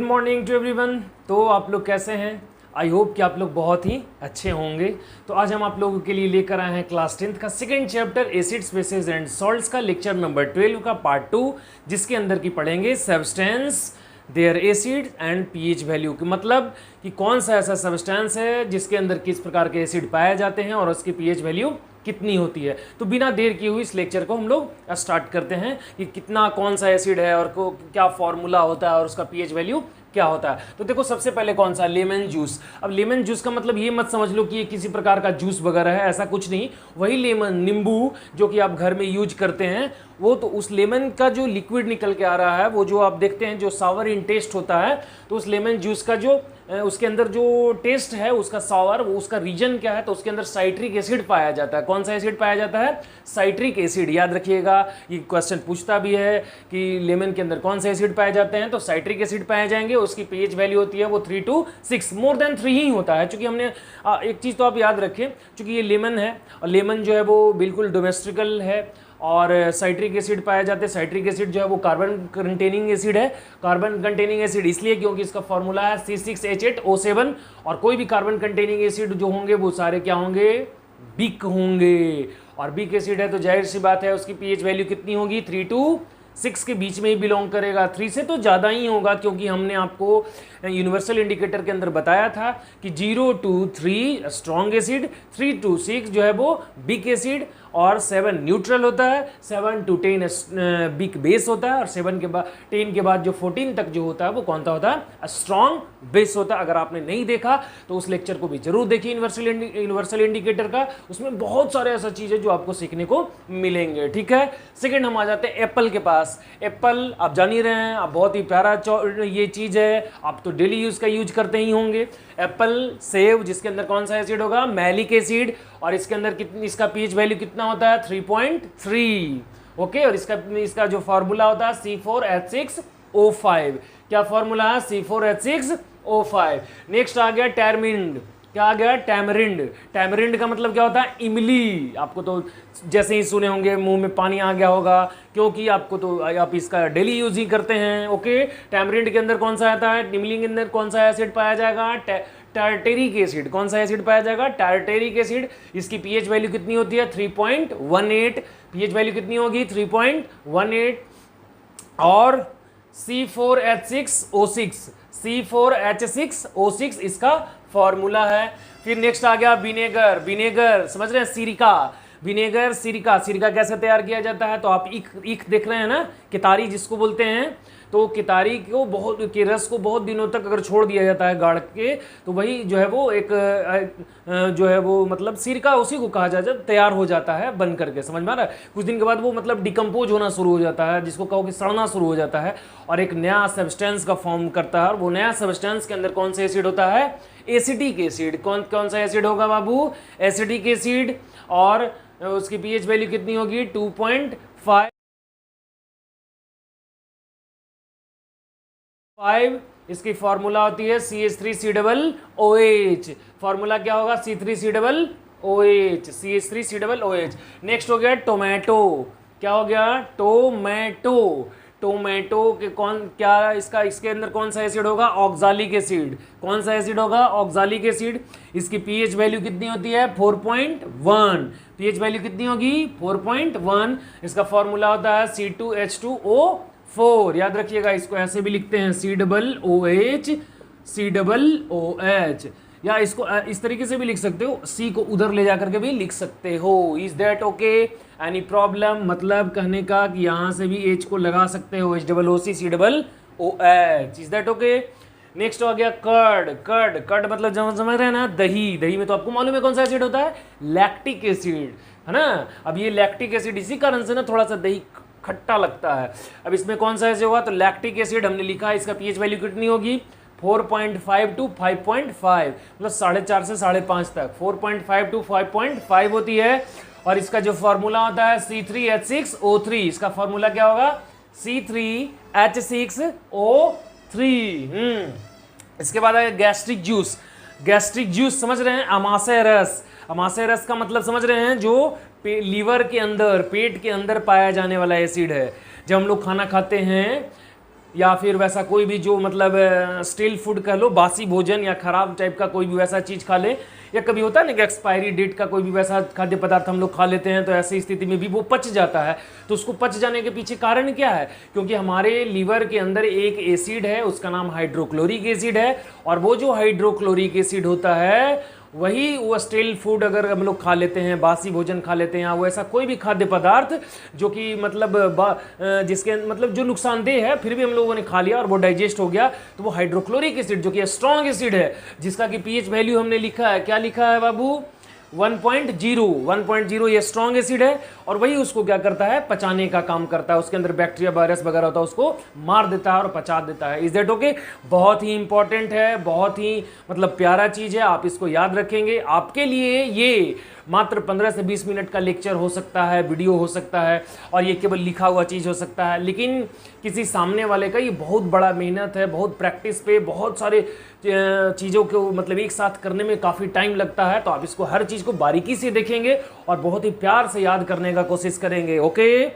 Morning to everyone. तो आप लोग कैसे हैं? आई होप कि आप लोग बहुत ही अच्छे होंगे। तो आज हम आप लोगों के लिए लेकर आए हैं क्लास 10th का second chapter acids bases and salts का लेक्चर नंबर 12 का पार्ट 2, जिसके अंदर की पढ़ेंगे substance, their acid and pH value. कि मतलब कि कौन सा ऐसा सब्सटेंस है जिसके अंदर किस प्रकार के एसिड पाए जाते हैं और उसकी पीएच वैल्यू कितनी होती है। तो बिना देर किए हुए इस लेक्चर को हम लोग स्टार्ट करते हैं कि कितना कौन सा एसिड है और क्या फॉर्मूला होता है और उसका पीएच वैल्यू क्या होता है। तो देखो सबसे पहले कौन सा, लेमन जूस। अब लेमन जूस का मतलब ये मत समझ लो कि ये किसी प्रकार का जूस वगैरह है, ऐसा कुछ नहीं। वही लेमन, नींबू जो कि आप घर में यूज करते हैं, वो तो उस लेमन का जो लिक्विड निकल के आ रहा है, वो जो आप देखते हैं जो सावर इन टेस्ट होता है, तो उस लेमन जूस का जो उसके अंदर जो टेस्ट है उसका सावर, वो उसका रीजन क्या है, तो उसके अंदर साइट्रिक एसिड पाया जाता है। कौन सा एसिड पाया जाता है? Citric acid. याद रखिएगा, ये क्वेश्चन पूछता भी है कि लेमन के अंदर कौन से एसिड पाए जाते हैं, तो साइट्रिक एसिड पाए जाएंगे। उसकी पीएच वैल्यू होती है वो 3 to 6, मोर देन 3 ही होता है। चूंकि हमने एक चीज़ तो आप याद रखें, चूंकि ये लेमन है और लेमन जो है वो बिल्कुल डोमेस्टिकल है और साइट्रिक एसिड पाए जाते हैं। साइट्रिक एसिड जो है वो कार्बन कंटेनिंग एसिड है। कार्बन कंटेनिंग एसिड इसलिए क्योंकि इसका फॉर्मूला है C6H8O7, और कोई भी कार्बन कंटेनिंग एसिड जो होंगे वो सारे क्या होंगे? बिक होंगे। और बिक एसिड है तो जाहिर सी बात है उसकी पीएच वैल्यू कितनी होगी? 3 to 6 के बीच में ही बिलोंग करेगा। 3 से तो ज़्यादा ही होगा, क्योंकि हमने आपको यूनिवर्सल इंडिकेटर के अंदर बताया था कि 0 to 3 स्ट्रॉन्ग एसिड, 3 to 6 जो है वो बिक एसिड, और 7 न्यूट्रल होता है, 7 to 10 बिक बेस होता है, और 7 के बाद 10 के बाद जो 14 तक जो होता है वो कौन सा होता है? स्ट्रॉन्ग बेस होता है। अगर आपने नहीं देखा तो उस लेक्चर को भी जरूर देखिए यूनिवर्सल इंडिकेटर का, उसमें बहुत सारे ऐसा चीज़ें जो आपको सीखने को मिलेंगे। ठीक है, सेकेंड हम आ जाते हैं एप्पल के पास। एप्पल आप जान ही रहे हैं, आप बहुत ही प्यारा ये चीज़ है, आप तो डेली यूज़ का यूज करते ही होंगे। एप्पल, सेब, जिसके अंदर कौन सा एसिड होगा? मैलिक एसिड, और इसके अंदर कितनी, इसका पीएच वैल्यू कितना होता है? 3.3। ओके, और इसका जो फॉर्मूला होता है C4H6O5। क्या फॉर्मूला है? C4H6O5। नेक्स्ट आ गया टैरमिंड। क्या आ गया? टैमरिंड। टैमरिंड का मतलब क्या होता है? इमली। आपको तो जैसे ही सुने होंगे मुंह में पानी आ गया होगा, क्योंकि आपको तो आप इसका डेली यूज ही करते हैं। ओके, टैमरिंड के अंदर कौन सा आता है? इमली के अंदर कौन सा एसिड पाया जाएगा? Tartaric acid. कौन सा एसिड पाया जाएगा? Tartaric acid. इसकी पीएच वैल्यू कितनी होती है? 3.18। पीएच वैल्यू कितनी होगी? 3.18। और C4H6O6, C4H6O6 इसका फॉर्मूला है। फिर नेक्स्ट आ गया विनेगर। विनेगर समझ रहे हैं? सिरिका। विनेगर, सिरिका। सिरिका कैसे तैयार किया जाता है? तो आप इख देख रहे हैं ना, कितारी जिसको बोलते हैं, तो कितारी को के रस को बहुत दिनों तक अगर छोड़ दिया जाता है गाड़ के, तो वही जो है वो एक जो है वो मतलब सिरका उसी को कहा जाता है, तैयार हो जाता है बन करके। समझ में आ रहा है? कुछ दिन के बाद वो मतलब डिकम्पोज होना शुरू हो जाता है, जिसको कहो कि सड़ना शुरू हो जाता है, और एक नया सब्सटेंस का फॉर्म करता है। और वो नया सब्सटेंस के अंदर कौन सा एसिड होता है? Acetic acid. कौन सा एसिड होगा बाबू? Acetic acid. और उसकी पीएच वैल्यू कितनी होगी? 2.5। इसकी फॉर्मूला होती है CH3COOH। फॉर्मूला क्या होगा? C3COOH, CH3COOH। नेक्स्ट हो गया टोमेटो। क्या हो गया? टोमेटो। टोमेटो के इसके अंदर कौन सा एसिड होगा? Oxalic acid. कौन सा एसिड होगा? Oxalic acid. इसकी पीएच वैल्यू कितनी होती है? 4.1। पीएच वैल्यू कितनी होगी? 4.1। इसका फॉर्मूला होता है C2H2O4। याद रखिएगा, इसको ऐसे भी लिखते हैं COOH। या इसको इस तरीके से भी लिख सकते हो, C को उधर ले जाकर के भी लिख सकते हो। Is that okay? Any problem? मतलब कहने का कि यहाँ से भी H को लगा सकते हो, HOOC is that okay? Next हो गया कर्ड। कर्ड मतलब समझ रहे हैं ना? दही। दही में तो आपको मालूम है कौन सा एसिड होता है? लैक्टिक एसिड, है ना? अब ये लैक्टिक एसिड इसी कारण से ना थोड़ा सा दही खट्टा लगता है। अब इसमें कौन सा एसिड होगा? तो लैक्टिक एसिड हमने लिखा है। इसका पीएच वैल्यू कितनी होगी? 4.5 to 5.5, मतलब 4.5 से 5.5 तक। 4.5 to 5.5 होती है। और इसका जो फॉर्मूला होता है C3H6O3। इसका फॉर्मूला क्या होगा? C3H6O3। इसके बाद है गैस्ट्रिक जूस। गैस्ट्रिक जूस समझ रहे हैं? अमाशय रस। अमाशय रस का मतलब समझ रहे हैं? जो लीवर के अंदर, पेट के अंदर पाया जाने वाला एसिड है। जब हम लोग खाना खाते हैं या फिर वैसा कोई भी जो मतलब स्टील फूड कह लो, बासी भोजन या खराब टाइप का कोई भी वैसा चीज़ खा ले, या कभी होता है ना कि एक्सपायरी डेट का कोई भी वैसा खाद्य पदार्थ हम लोग खा लेते हैं, तो ऐसी स्थिति में भी वो पच जाता है। तो उसको पच जाने के पीछे कारण क्या है? क्योंकि हमारे लीवर के अंदर एक एसिड है, उसका नाम हाइड्रोक्लोरिक एसिड है, और वो जो हाइड्रोक्लोरिक एसिड होता है वही वो स्टील फूड अगर हम लोग खा लेते हैं, बासी भोजन खा लेते हैं, या वो ऐसा कोई भी खाद्य पदार्थ जो कि मतलब जिसके मतलब जो नुकसानदेह है, फिर भी हम लोगों ने खा लिया और वो डाइजेस्ट हो गया, तो वो हाइड्रोक्लोरिक एसिड जो कि स्ट्रॉन्ग एसिड है, जिसका कि पीएच वैल्यू हमने लिखा है, क्या लिखा है बाबू? 1.0 ये स्ट्रॉन्ग एसिड है, और वही उसको क्या करता है? पचाने का काम करता है। उसके अंदर बैक्टीरिया वायरस वगैरह होता है, उसको मार देता है और पचा देता है। Is that okay? बहुत ही इंपॉर्टेंट है, बहुत ही मतलब प्यारा चीज है, आप इसको याद रखेंगे। आपके लिए ये मात्र 15 से 20 मिनट का लेक्चर हो सकता है, वीडियो हो सकता है, और ये केवल लिखा हुआ चीज़ हो सकता है, लेकिन किसी सामने वाले का ये बहुत बड़ा मेहनत है, बहुत प्रैक्टिस पे, बहुत सारे चीज़ों को मतलब एक साथ करने में काफ़ी टाइम लगता है। तो आप इसको हर चीज़ को बारीकी से देखेंगे और बहुत ही प्यार से याद करने का कोशिश करेंगे। ओके,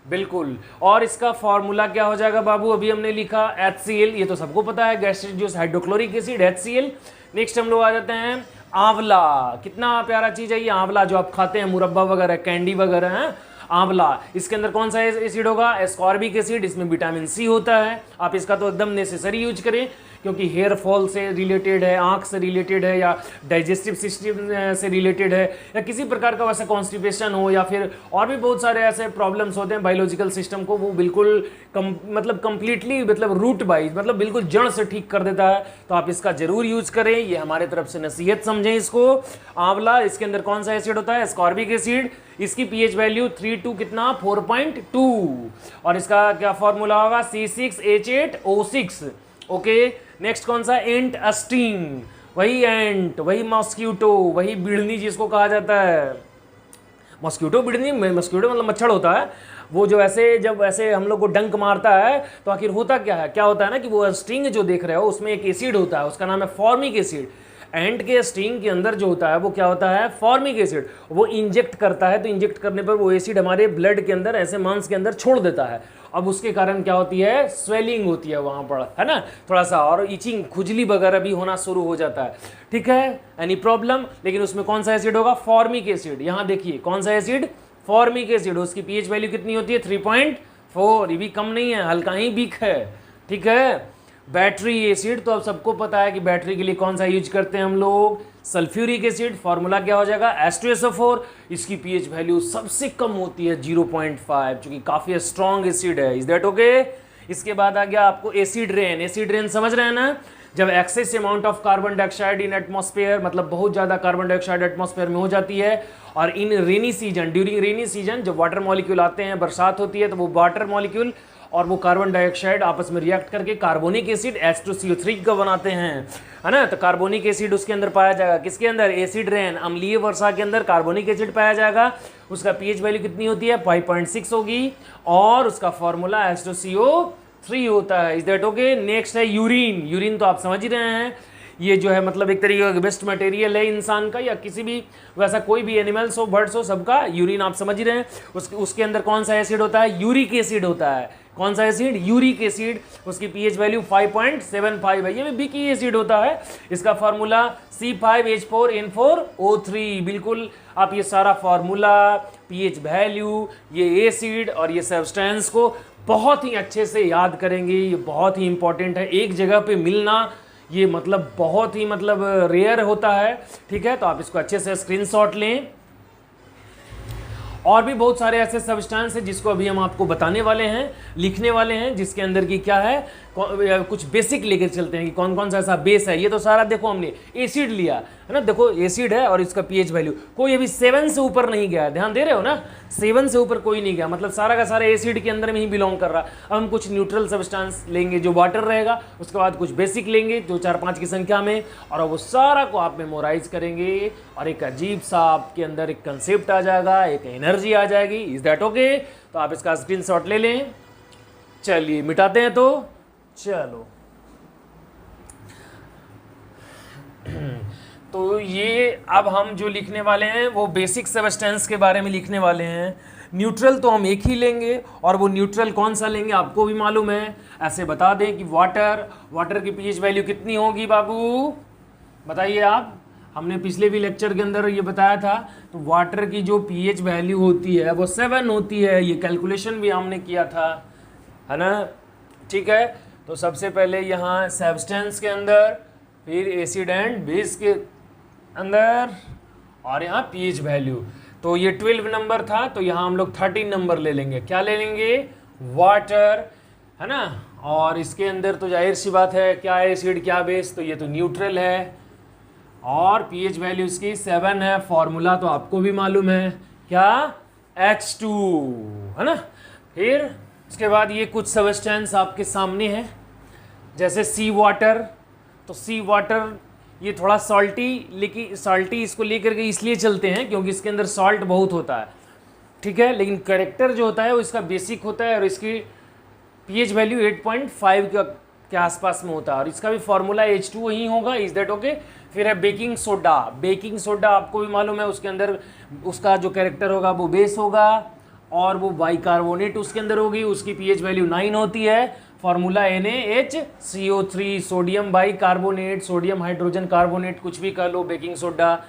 बिल्कुल। और इसका फॉर्मूला क्या हो जाएगा बाबू? अभी हमने लिखा HCl, ये तो सबको पता है, gastric juice hydrochloric acid HCl। Next हम लोग आ जाते हैं आंवला। कितना प्यारा चीज़ है ये आंवला, जो आप खाते हैं मुरब्बा वगैरह, कैंडी वगैरह है, आंवला। इसके अंदर कौन सा एसिड होगा? Ascorbic acid. इसमें विटामिन सी होता है। आप इसका तो एकदम नेसेसरी यूज करें, क्योंकि हेयर फॉल से रिलेटेड है, आंख से रिलेटेड है, या डाइजेस्टिव सिस्टम से रिलेटेड है, या किसी प्रकार का वैसा कॉन्स्टिपेशन हो, या फिर और भी बहुत सारे ऐसे प्रॉब्लम्स होते हैं बायोलॉजिकल सिस्टम को, वो बिल्कुल मतलब कंप्लीटली मतलब रूट वाइज मतलब बिल्कुल जड़ से ठीक कर देता है। तो आप इसका जरूर यूज करें, ये हमारे तरफ से नसीहत समझें इसको। आंवला, इसके अंदर कौन सा एसिड होता है? Ascorbic acid. इसकी पीएच वैल्यू 3 टू कितना? 4.2। और इसका क्या फॉर्मूला होगा? C6H8O6। ओके, नेक्स्ट कौन सा? एंट अस्टिंग। वही एंट, वही मॉस्क्यूटो, वही बिड़नी जिसको कहा जाता है। मॉस्क्यूटो बिड़नी, मॉस्क्यूटो मतलब मच्छर होता है, वो जो ऐसे जब ऐसे हम लोग को डंक मारता है तो आखिर होता क्या है? क्या होता है ना कि वो स्टिंग जो देख रहे हो उसमें एक एसिड होता है, उसका नाम है फॉर्मिक एसिड। एंट के स्टिंग के अंदर जो होता है वो क्या होता है? Formic acid. वो इंजेक्ट करता है, तो इंजेक्ट करने पर वो एसिड हमारे ब्लड के अंदर ऐसे मांस के अंदर छोड़ देता है। अब उसके कारण क्या होती है? स्वेलिंग होती है वहाँ पर, है ना, थोड़ा सा, और इचिंग, खुजली वगैरह भी होना शुरू हो जाता है। ठीक है, एनी प्रॉब्लम? लेकिन उसमें कौन सा एसिड होगा? Formic acid. यहाँ देखिए कौन सा एसिड? Formic acid. उसकी पीएच वैल्यू कितनी होती है? 3.4। ये भी कम नहीं है, हल्का ही वीक है। ठीक है। बैटरी एसिड, तो अब सबको पता है कि बैटरी के लिए कौन सा यूज करते हैं हम लोग? Sulphuric acid. फॉर्मूला क्या हो जाएगा? H2SO4। इसकी पीएच वैल्यू सबसे कम होती है 0.5, क्योंकि काफी स्ट्रॉन्ग एसिड है। Is that okay? इसके बाद आ गया आपको एसिड रेन। एसिड रेन समझ रहे हैं ना? जब excess amount of carbon dioxide in atmosphere, मतलब बहुत ज़्यादा कार्बन डाइऑक्साइड एटमॉस्फेयर में हो जाती है, और in rainy season, during rainy season जब वाटर मॉलिक्यूल आते हैं, बरसात होती है, तो वो वाटर मॉलिक्यूल और वो कार्बन डाइऑक्साइड आपस में रिएक्ट करके कार्बोनिक एसिड H2CO3 का बनाते हैं, है ना। तो कार्बोनिक एसिड उसके अंदर पाया जाएगा। किसके अंदर? एसिड रेन, अम्लीय वर्षा के अंदर कार्बोनिक एसिड पाया जाएगा। उसका पीएच वैल्यू कितनी होती है? 5.6 होगी, और उसका फॉर्मूला H2CO3 होता है। Is that okay? नेक्स्ट है यूरिन। यूरिन तो आप समझ ही रहे हैं, ये जो है मतलब एक तरीके का वेस्ट मटेरियल है इंसान का, या किसी भी वैसा कोई भी एनिमल्स हो, बर्ड्स हो, सबका यूरिन आप समझ ही रहे हैं। उसके अंदर कौन सा एसिड होता है? यूरिक एसिड होता है। कौन सा एसिड? Uric acid. उसकी पीएच वैल्यू 5.75 है। ये भी बिकी एसिड होता है। इसका फार्मूला C5H4N4O3। बिल्कुल, आप ये सारा फार्मूला, पीएच वैल्यू, ये एसिड और ये सब्सटेंस को बहुत ही अच्छे से याद करेंगे। ये बहुत ही इंपॉर्टेंट है, एक जगह पे मिलना ये मतलब बहुत ही मतलब रेयर होता है। ठीक है, तो आप इसको अच्छे से स्क्रीनशॉट लें। और भी बहुत सारे ऐसे सब्सटेंस हैं जिसको अभी हम आपको बताने वाले हैं, लिखने वाले हैं, जिसके अंदर की क्या है, कुछ बेसिक लेके चलते हैं कि कौन कौन सा ऐसा बेस है। ये तो सारा देखो हमने एसिड लिया है ना, देखो एसिड है और इसका पीएच वैल्यू कोई अभी 7 से ऊपर नहीं गया है, ध्यान दे रहे हो ना, 7 से ऊपर कोई नहीं गया, मतलब सारा का सारा एसिड के अंदर में ही बिलोंग कर रहा। अब हम कुछ न्यूट्रल सब्सटेंस लेंगे जो वाटर रहेगा, उसके बाद कुछ बेसिक लेंगे 2, 4, 5 की संख्या में, और वो सारा को आप मेमोराइज करेंगे और एक अजीब सा आपके अंदर एक कंसेप्ट आ जाएगा, एक एनर्जी आ जाएगी। Is that okay? तो आप इसका स्क्रीनशॉट ले लें। चलिए मिटाते हैं, तो चलो तो ये अब हम जो लिखने वाले हैं वो बेसिक सब्सटेंस के बारे में लिखने वाले हैं। न्यूट्रल तो हम एक ही लेंगे, और वो न्यूट्रल कौन सा लेंगे आपको भी मालूम है। ऐसे बता दें कि वाटर की पीएच वैल्यू कितनी होगी बाबू, बताइए आप। हमने पिछले भी लेक्चर के अंदर ये बताया था, तो वाटर की जो पीएच वैल्यू होती है वो 7 होती है। ये कैलकुलेशन भी हमने किया था, है ना, ठीक है। तो सबसे पहले यहाँ सब्सटेंस के अंदर, फिर एसिड एंड बेस के अंदर, और यहाँ पीएच वैल्यू। तो ये 12 नंबर था, तो यहाँ हम लोग 13 नंबर ले लेंगे। क्या ले लेंगे, वाटर, है ना। और इसके अंदर तो जाहिर सी बात है, क्या एसिड क्या बेस, तो ये तो न्यूट्रल है, और पीएच वैल्यू इसकी 7 है। फॉर्मूला तो आपको भी मालूम है, क्या, H2, है ना। फिर उसके बाद ये कुछ सब्सटेंस आपके सामने है, जैसे सी वाटर। तो सी वाटर ये थोड़ा सॉल्टी, लेकिन सॉल्टी इसको लेकर के इसलिए चलते हैं क्योंकि इसके अंदर सॉल्ट बहुत होता है, ठीक है। लेकिन कैरेक्टर जो होता है वो इसका बेसिक होता है, और इसकी पीएच वैल्यू 8.5 के आसपास में होता है, और इसका भी फॉर्मूला H2 ही होगा, इज दैट ओके। फिर है बेकिंग सोडा। बेकिंग सोडा आपको भी मालूम है, उसके अंदर उसका जो कैरेक्टर होगा वो बेस होगा, और वो बाइकार्बोनेट उसके अंदर होगी, उसकी पीएच वैल्यू 9 होती है। Formula NaHCO3, sodium bicarbonate, sodium hydrogen carbonate, कुछ भी कह लो, बेकिंग सोडा।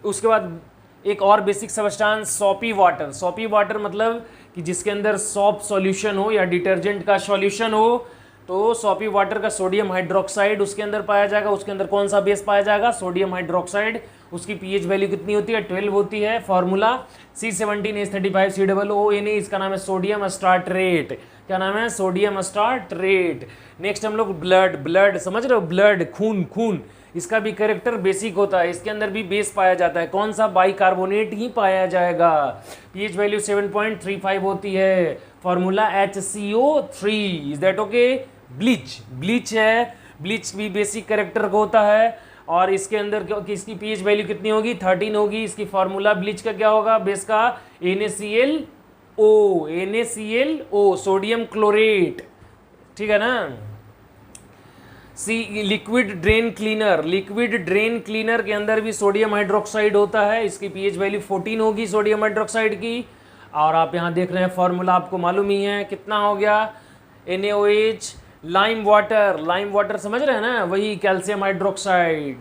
उसके बाद एक और basic substance soppy water. Soppy water मतलब कि जिसके अंदर सॉप सॉल्यूशन हो या डिटर्जेंट का सॉल्यूशन हो, तो सॉपी वाटर का सोडियम हाइड्रोक्साइड उसके अंदर पाया जाएगा। उसके अंदर कौन सा बेस पाया जाएगा, सोडियम हाइड्रोक्साइड। उसकी पीएच वैल्यू कितनी होती है, 12 होती है। फॉर्मूला C17H35COONA, इसका नाम है सोडियम अस्टार्ट्रेट। क्या नाम है, सोडियम अस्टार्ट्रेट। नेक्स्ट हम लोग ब्लड समझ रहे हो, ब्लड, खून। इसका भी कैरेक्टर बेसिक होता है, इसके अंदर भी बेस पाया जाता है। कौन सा, बाइकार्बोनेट ही पाया जाएगा। पीएच वैल्यू 7.35 होती है। Formula HCO3, is that okay. Bleach है, ब्लीच भी बेसिक कैरेक्टर का होता है, और इसके अंदर इसकी पीएच वैल्यू कितनी होगी, 13 होगी। इसकी फॉर्मूला ब्लीच का क्या होगा, बेस का NaClO, सोडियम क्लोरेट, ठीक है ना। लिक्विड ड्रेन क्लीनर के अंदर भी सोडियम हाइड्रोक्साइड होता है, इसकी पीएच वैल्यू 14 होगी सोडियम हाइड्रोक्साइड की। और आप यहाँ देख रहे हैं फॉर्मूला आपको मालूम ही है, कितना हो गया, NaOH। लाइम वाटर समझ रहे हैं ना, वही कैल्शियम हाइड्रोक्साइड,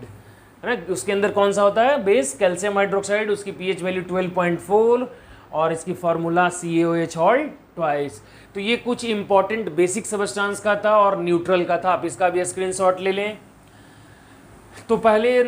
है ना। उसके अंदर कौन सा होता है, बेस कैल्शियम हाइड्रोक्साइड, उसकी पीएच वैल्यू 12.4, और इसकी फॉर्मूला CaOH ऑल ट्वाइस। तो ये कुछ इंपॉर्टेंट बेसिक सब्सटेंस का था और न्यूट्रल का था, आप इसका भी स्क्रीनशॉट ले लें। तो पहले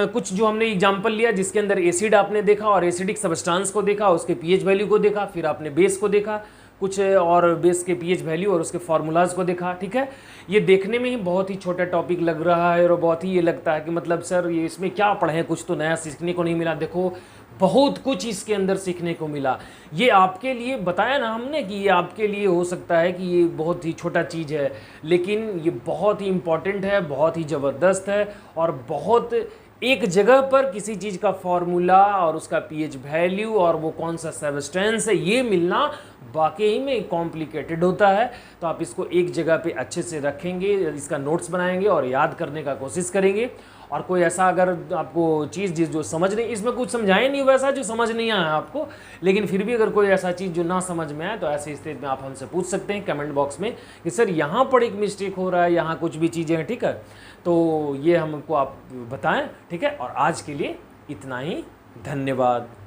कुछ जो हमने एग्जांपल लिया जिसके अंदर एसिड आपने देखा और एसिडिक सब्सटेंस को देखा, उसके पीएच वैल्यू को देखा, फिर आपने बेस को देखा, कुछ और बेस के पीएच वैल्यू और उसके फार्मूलाज को देखा, ठीक है। ये देखने में ही बहुत ही छोटा टॉपिक लग रहा है, और बहुत ही ये लगता है कि मतलब सर ये इसमें क्या पढ़ें, कुछ तो नया सीखने को नहीं मिला। देखो बहुत कुछ इसके अंदर सीखने को मिला। ये आपके लिए बताया ना हमने कि ये आपके लिए हो सकता है कि ये बहुत ही छोटा चीज़ है, लेकिन ये बहुत ही इम्पॉर्टेंट है, बहुत ही ज़बरदस्त है, और बहुत एक जगह पर किसी चीज़ का फॉर्मूला और उसका पीएच वैल्यू और वो कौन सा सब्सटेंस है ये मिलना वाकई में कॉम्प्लिकेटेड होता है। तो आप इसको एक जगह पे अच्छे से रखेंगे, इसका नोट्स बनाएंगे और याद करने का कोशिश करेंगे। और कोई ऐसा अगर आपको चीज़ जो समझ नहीं, इसमें कुछ समझाए नहीं वैसा जो समझ नहीं आया आपको, लेकिन फिर भी अगर कोई ऐसा चीज़ जो ना समझ में आए तो ऐसे स्थिति में आप हमसे पूछ सकते हैं कमेंट बॉक्स में कि सर यहाँ पर एक मिस्टेक हो रहा है, यहाँ कुछ भी चीज़ें हैं, ठीक है। तो ये हमको आप बताएं, ठीक है। और आज के लिए इतना ही, धन्यवाद।